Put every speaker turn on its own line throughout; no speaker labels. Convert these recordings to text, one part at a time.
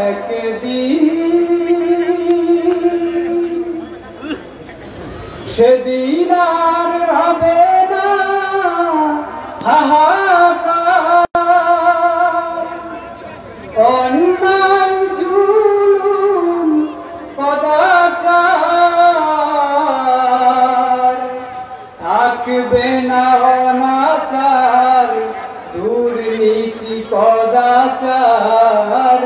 একদিন সেদিন আর রবে না হাহাকার, অন্যায় জুলুম কদাচার, থাকবে না অনাচার দুর্নীতি কদাচার,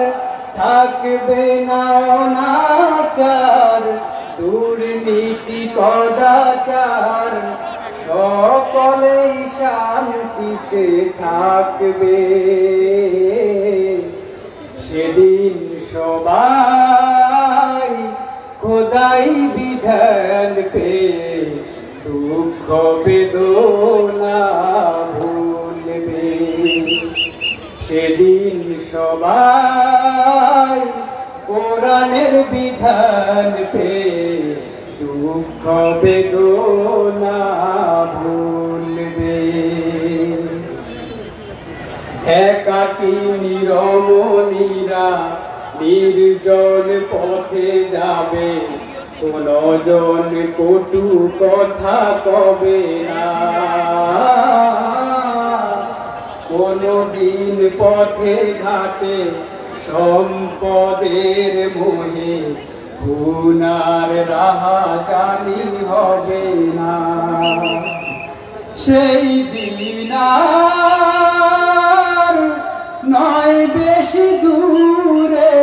থাকবে না অনাচার দুর্নীতি কদাচার, সকলেই শান্তিতে থাকবে। সেদিন সবাই খোদাই বিধান পেয়ে দুঃখ বেদনা ভুলবে। সেদিন সবাই কোরআনের বিধান পেয়ে দুঃখ বেদনা ভুলবে। একাকী নিরমণীরা নির্জন পথে যাবে, কোনো জন কটু কথা কবে না। কোনো দিন পথে ঘাটে সম্পদের মোহে গুনার রাহাজানি হবে না। সেই দিন আর নয় বেশি দূরে,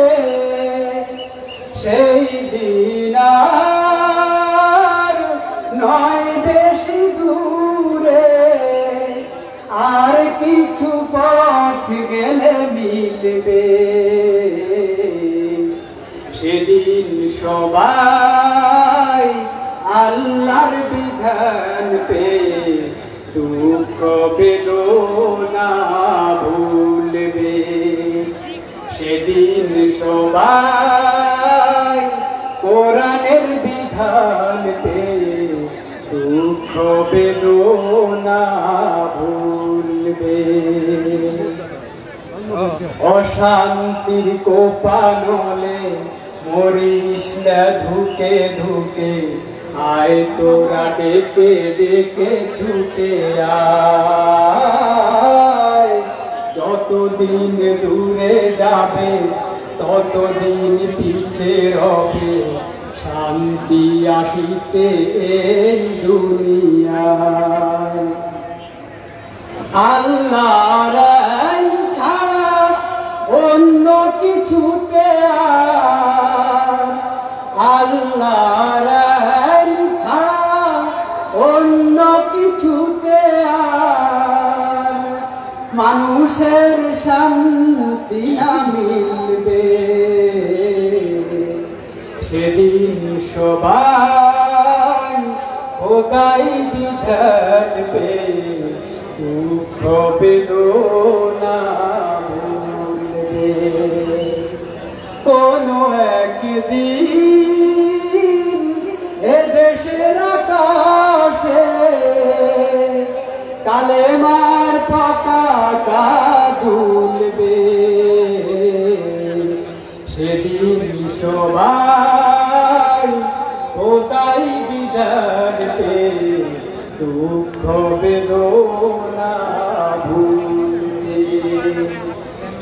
সেই দিন আর নয় বেশি দূরে, আর কিছু পথ গেলে মিলবে। সেদিন সবাই আল্লাহর বিধান পেয়ে দুঃখ বেদনা ভুলবে। সেদিন সবাই কোরআনের বিধান পেয়ে দুঃখ বেদনা ভুলবে। অশান্তির কোপানলে মরিস না ধুকে ধুকে, আয় তোরা ডেকে ডেকে ছুটে আয়। যতদিন দূরে যাবে ততদিন পিছে রবে, শান্তি আসিতে এই দুনিয়ায়। আল্লাহর আইন ছাড়া অন্য কিছুতে আর, আল্লাহর আইন ছাড়া অন্য কিছুতে আর মানুষের শান্তি না মিলবে। সেদিন সবাই খোদাই বিধান পেয়ে দুঃখ বেদনা ভুলবে। কোনো একদিন এদেশের আকাশে কালেমার পতাকা দুলবে। সেদিন সবাই খোদাই বিধান পেয়ে দুঃখ বেদনা ভুলবে।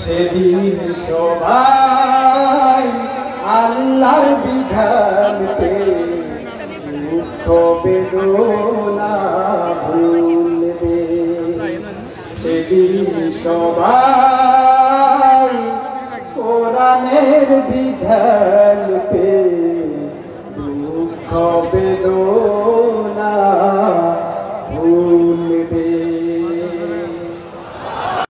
সেদিন সবাই আল্লাহর বিধান পেয়ে দুঃখ বেদনা ভুলবে। সেদিন সবাই কোরআনের বিধান পেয়ে দুঃখ বেদনা